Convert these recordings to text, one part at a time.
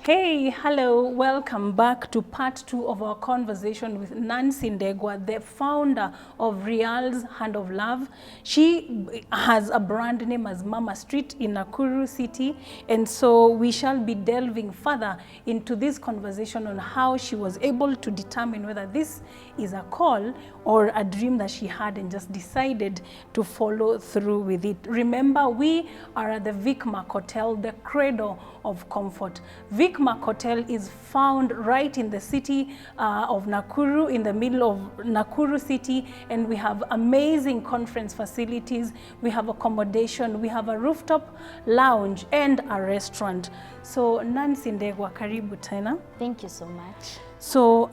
Hey, hello, welcome back to part 2 of our conversation with Nancy Ndegwa, the founder of Real's Hand of Love. She has a brand name as Mama Street in Nakuru City, and so we shall be delving further into this conversation on how she was able to determine whether this is a call or a dream that she had and just decided to follow through with it. Remember, we are at the Vicmac Hotel, the cradle of comfort. Vicmac Hotel is found right in the city of Nakuru, in the middle of Nakuru City, and we have amazing conference facilities, we have accommodation, we have a rooftop lounge and a restaurant. So Nancy Ndegwa, karibu tena. Thank you so much. So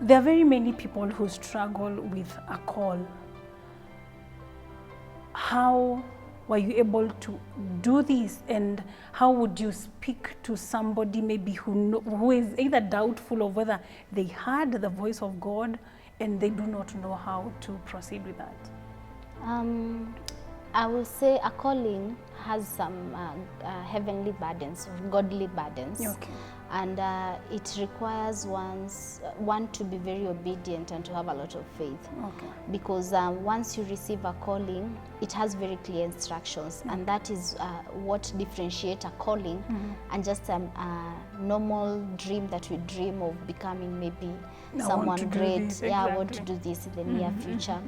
there are very many people who struggle with a call. How were you able to do this, and how would you speak to somebody maybe who is either doubtful of whether they heard the voice of God and they do not know how to proceed with that? I will say a calling has some heavenly burdens, or godly burdens. Okay. And it requires one to be very obedient and to have a lot of faith. Okay. Because once you receive a calling, it has very clear instructions, and that is what differentiates a calling and just a normal dream that we dream of becoming maybe someone great. This, Yeah, exactly. I want to do this in the near future.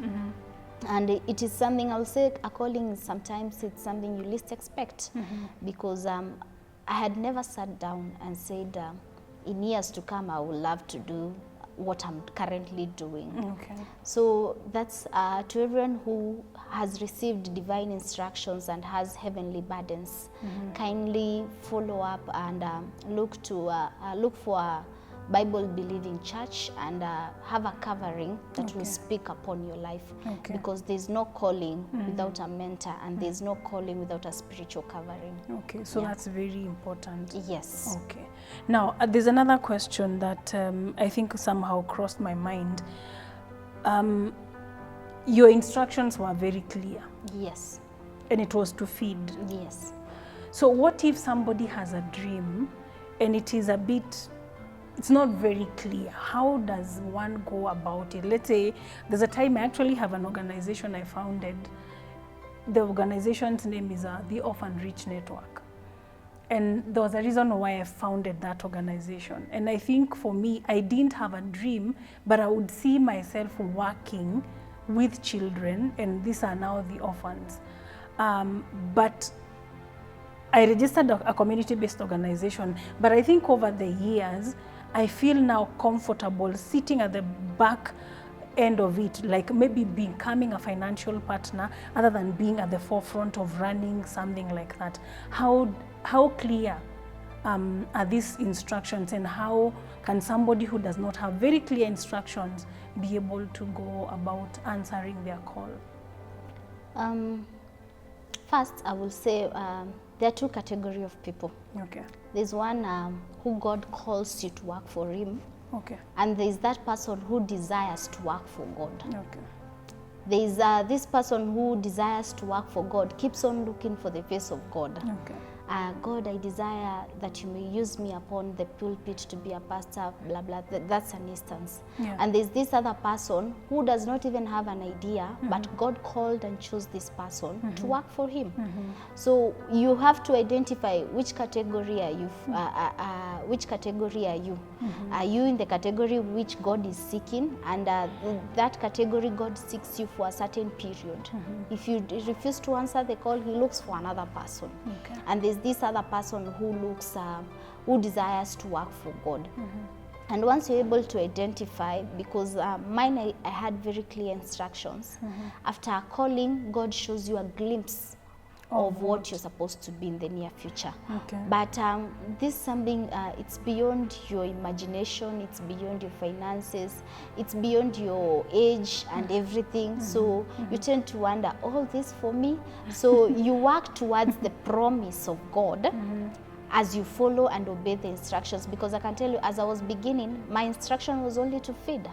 And it is something, I'll say, a calling, sometimes it's something you least expect, because I had never sat down and said, in years to come, I would love to do what I'm currently doing. Okay. So that's to everyone who has received divine instructions and has heavenly burdens, kindly follow up and look for a Bible-believing church and have a covering that will speak upon your life. Okay. Because there's no calling without a mentor, and there's no calling without a spiritual covering. Okay, so that's very important. Yes. Okay. Now, there's another question that I think somehow crossed my mind. Your instructions were very clear, Yes. and it was to feed. Yes. So what if somebody has a dream and it is it's not very clear? How does one go about it? Let's say there's a time I actually have an organization I founded. The organization's name is the Orphan Rich Network. And there was a reason why I founded that organization. And I think for me, I didn't have a dream, but I would see myself working with children, and these are now the orphans. But I registered a community-based organization, but I think over the years, I feel now comfortable sitting at the back end of it, like maybe becoming a financial partner other than being at the forefront of running something like that. How clear are these instructions, and how can somebody who does not have very clear instructions be able to go about answering their call? First, I will say there are two categories of people. Okay. There's one who God calls you to work for Him, Okay. and there's that person who desires to work for God. Okay. There's this person who desires to work for God, keeps on looking for the face of God. Okay. God, I desire that you may use me upon the pulpit to be a pastor, blah, blah. That's an instance. Yeah. And there's this other person who does not even have an idea, but God called and chose this person to work for Him. So you have to identify which category are you. Which category are you? Are you in the category which God is seeking? And that category, God seeks you for a certain period. If you refuse to answer the call, He looks for another person. Okay. And there's this other person who desires to work for God. And once you're able to identify, because mine, I had very clear instructions. After a calling, God shows you a glimpse of what you're supposed to be in the near future. Okay. But this is something, it's beyond your imagination, it's beyond your finances, it's beyond your age and everything. So you tend to wonder, all this for me? So you work towards the promise of God, as you follow and obey the instructions. Because I can tell you, as I was beginning, my instruction was only to feed.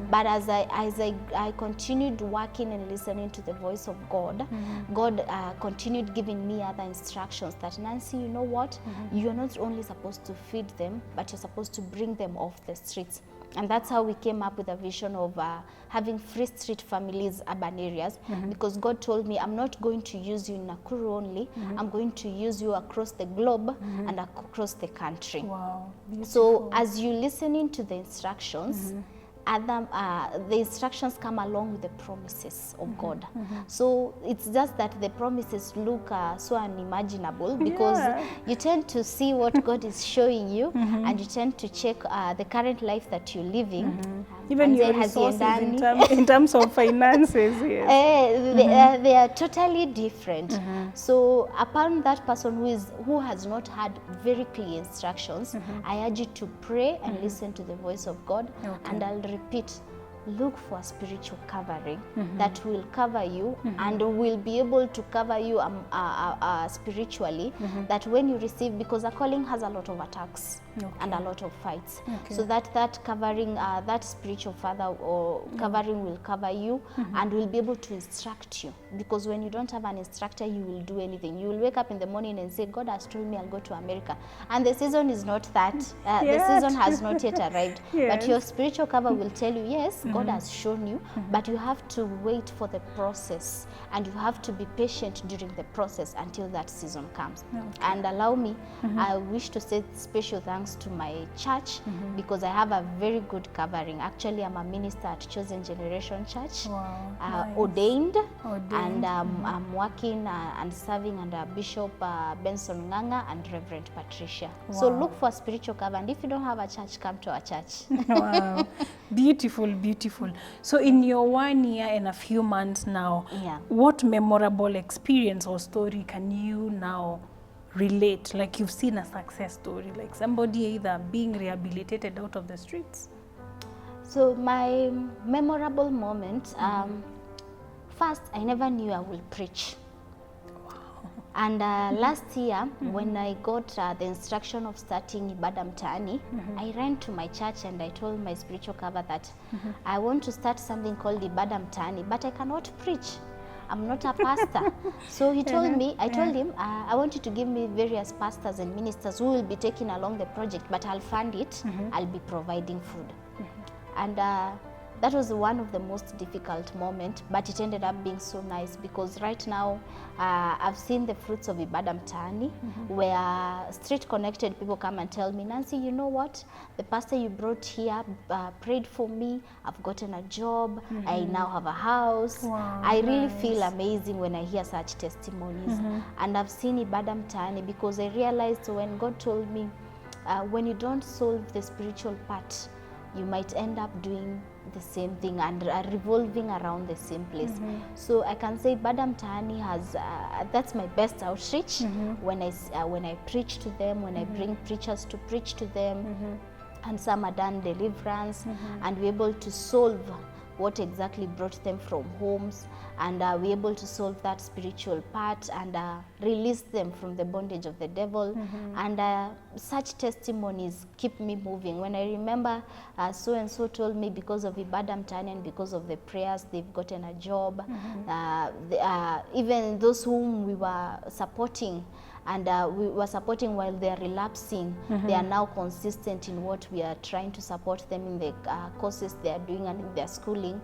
But as I continued working and listening to the voice of God, God continued giving me other instructions that, Nancy, you know what? You're not only supposed to feed them, but you're supposed to bring them off the streets. And that's how we came up with a vision of having free street families, urban areas, because God told me, I'm not going to use you in Nakuru only, I'm going to use you across the globe and across the country. Wow, beautiful. So as you listening to the instructions, the instructions come along with the promises of God. So it's just that the promises look so unimaginable, because you tend to see what God is showing you, and you tend to check the current life that you're living. Even your resources in terms of finances, yes. They are totally different. So upon that person who has not had very clear instructions, I urge you to pray and listen to the voice of God. And I'll repeat, look for a spiritual covering that will cover you and will be able to cover you spiritually, that when you receive, because a calling has a lot of attacks and a lot of fights, so that covering, that spiritual father or covering will cover you and will be able to instruct you. Because when you don't have an instructor, you will do anything. You will wake up in the morning and say, God has told me I'll go to America, and the season is not that, the season has not yet arrived. But your spiritual cover will tell you, yes, God has shown you, but you have to wait for the process, and you have to be patient during the process until that season comes. And allow me, I wish to say special thanks to my church, because I have a very good covering. Actually, I'm a minister at Chosen Generation Church, Nice. ordained, and I'm working and serving under Bishop Benson Nganga and Reverend Patricia. So look for a spiritual cover, and if you don't have a church, come to our church. Wow, beautiful, beautiful. So in your 1 year and a few months now, what memorable experience or story can you now relate? Like you've seen a success story, like somebody either being rehabilitated out of the streets? So my memorable moment, first, I never knew I would preach. And last year, when I got the instruction of starting Ibada Mtaani, I ran to my church and I told my spiritual cover that I want to start something called Ibada Mtaani, but I cannot preach. I'm not a pastor. So he told me, I told him, I want you to give me various pastors and ministers who will be taking along the project, but I'll fund it, I'll be providing food. And that was one of the most difficult moments, but it ended up being so nice, because right now I've seen the fruits of Ibada Mtaani, where street connected people come and tell me, Nancy, you know what? The pastor you brought here prayed for me. I've gotten a job. I now have a house. I really feel amazing when I hear such testimonies. And I've seen Ibada Mtaani because I realized when God told me, when you don't solve the spiritual part, you might end up doing the same thing and revolving around the same place. So I can say Ibada Mtaani has, that's my best outreach, when I preach to them, when I bring preachers to preach to them, and some are done deliverance, and we're able to solve what exactly brought them from homes, and we're able to solve that spiritual part and release them from the bondage of the devil. And such testimonies keep me moving. When I remember so-and-so told me because of Ibada Mtaani and because of the prayers, they've gotten a job. Even those whom we were supporting, and we were supporting while they are relapsing, they are now consistent in what we are trying to support them in the courses they are doing and in their schooling.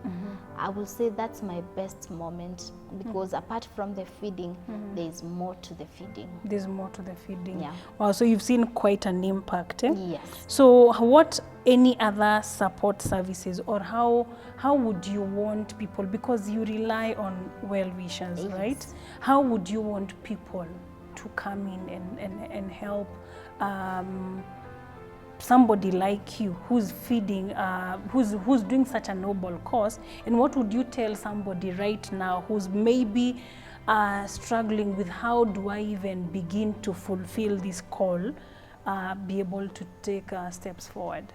I will say that's my best moment, because apart from the feeding, there is more to the feeding. There's more to the feeding. Yeah. Wow, so you've seen quite an impact. Yes. So what any other support services, or how would you want people, because you rely on well-wishers, right? How would you want people to come in and help somebody like you who's feeding, who's doing such a noble cause? And what would you tell somebody right now who's maybe struggling with, how do I even begin to fulfill this call, be able to take steps forward?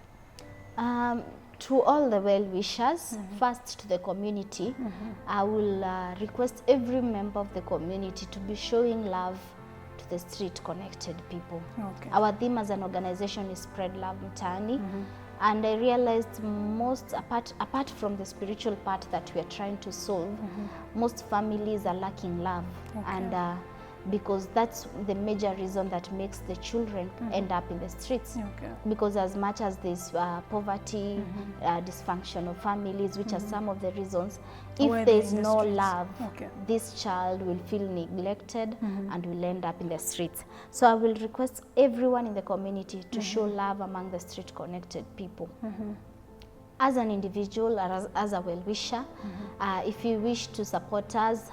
To all the well-wishers, first to the community, I will request every member of the community to be showing love to the street connected people. Okay. Our theme as an organization is Spread Love Mtaani. And I realized most, apart from the spiritual part that we are trying to solve, most families are lacking love. Okay. And because that's the major reason that makes the children end up in the streets. Okay. Because as much as there's poverty, dysfunctional families, which are some of the reasons, Why if they're there's in the no streets. love, Okay. this child will feel neglected and will end up in the streets. So I will request everyone in the community to show love among the street connected people. As an individual or as a well-wisher, if you wish to support us,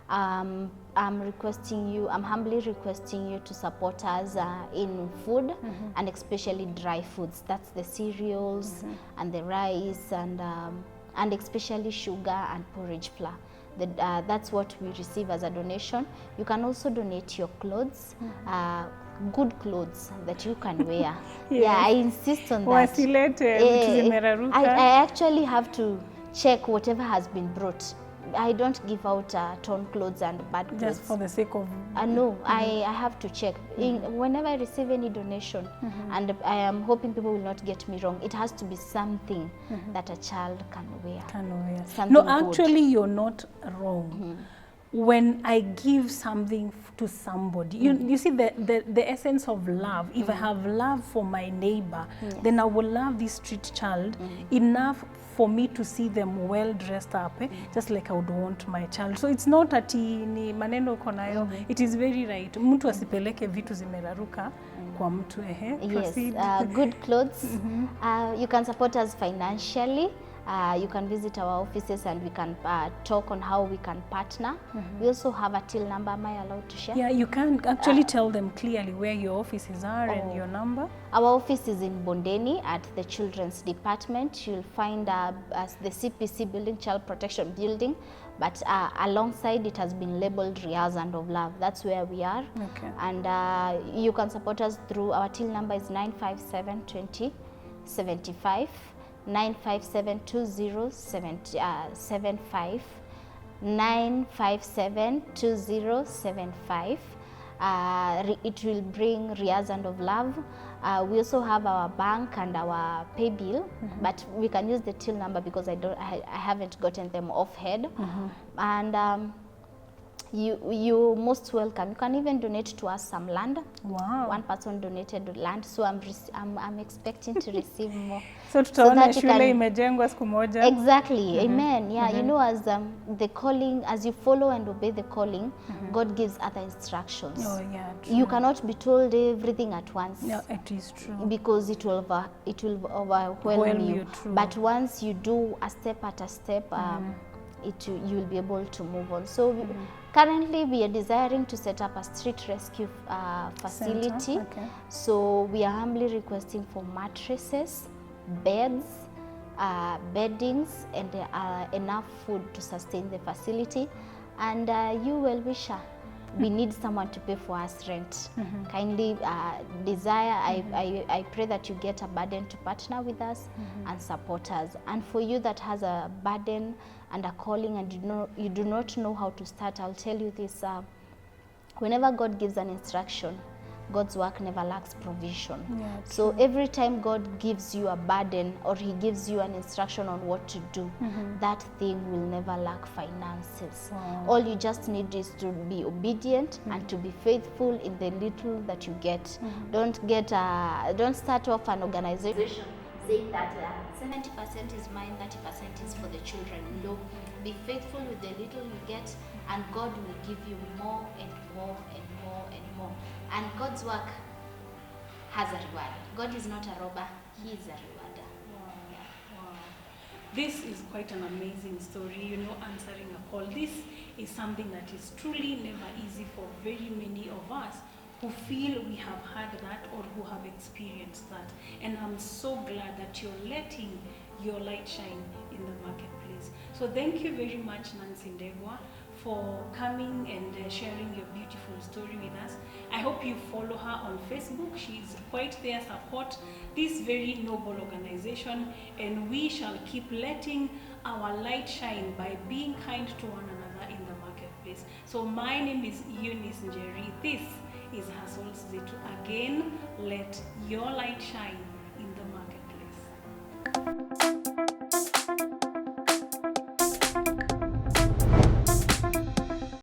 I'm humbly requesting you to support us in food and especially dry foods. That's the cereals and the rice and especially sugar and porridge flour. That's what we receive as a donation. You can also donate your clothes, good clothes that you can wear. Yeah, I insist on that. Wasilete vitu zimeraruka. I actually have to check whatever has been brought. I don't give out torn clothes and bad clothes. Just for the sake of... No, I have to check. Whenever I receive any donation, and I am hoping people will not get me wrong, it has to be something that a child can wear. Something No, good. actually, you're not wrong. When I give something to somebody, you see the essence of love. If I have love for my neighbor, then I will love this street child enough for me to see them well dressed up, just like I would want my child. So it's not ati ni maneno uko nayo. It is very right. Mtu asipeleke vitu zimeraruka kwa mtu. Yes, good clothes. You can support us financially. You can visit our offices and we can talk on how we can partner. We also have a till number. Am I allowed to share? Yeah, you can actually tell them clearly where your offices are and your number. Our office is in Bondeni at the Children's Department. You'll find as the CPC building, Child Protection Building, but alongside it has been labeled Riazand of Love. That's where we are. Okay. And you can support us through our till number is 957 20 75. 957-2075, 957-2075. It will bring Riazand of Love. We also have our bank and our pay bill, but we can use the till number because I haven't gotten them off head. And you most welcome. You can even donate to us some land. Wow. One person donated land, so I'm expecting to receive more. So tutaona that you shule can- imejengwa siku moja. Exactly. Amen. Yeah, you know, as the calling, as you follow and obey the calling, God gives other instructions. Oh yeah, true. You cannot be told everything at once. No, it is true. Because it will overwhelm Overwhelm you. you, true. But once you do a step at a step, you will be able to move on. So currently we are desiring to set up a street rescue facility. Center, okay. So we are humbly requesting for mattresses, beds, beddings, and enough food to sustain the facility. And you well-wisher, we need someone to pay for us rent. Kindly desire, I pray that you get a burden to partner with us and support us. And for you that has a burden and a calling and you do not know how to start, I'll tell you this, whenever God gives an instruction, God's work never lacks provision. Yeah, so every time God gives you a burden or he gives you an instruction on what to do, that thing will never lack finances. Wow. All you just need is to be obedient and to be faithful in the little that you get. Don't start off an organization saying that 70% is mine, 30% is for the children. No, be faithful with the little you get, and God will give you more and more and more and more. And God's work has a reward. God is not a robber, he is a rewarder. Wow. Wow. This is quite an amazing story, answering a call. This is something that is truly never easy for very many of us who feel we have had that or who have experienced that. And I'm so glad that you're letting your light shine in the marketplace. So thank you very much, Nancy Ndegwa, for coming and sharing your beautiful story with us. I hope you follow her on Facebook. She's quite there, support this very noble organization, and we shall keep letting our light shine by being kind to one another in the marketplace. So my name is Eunice Njeri. This is Hustles Zetu. Again, let your light shine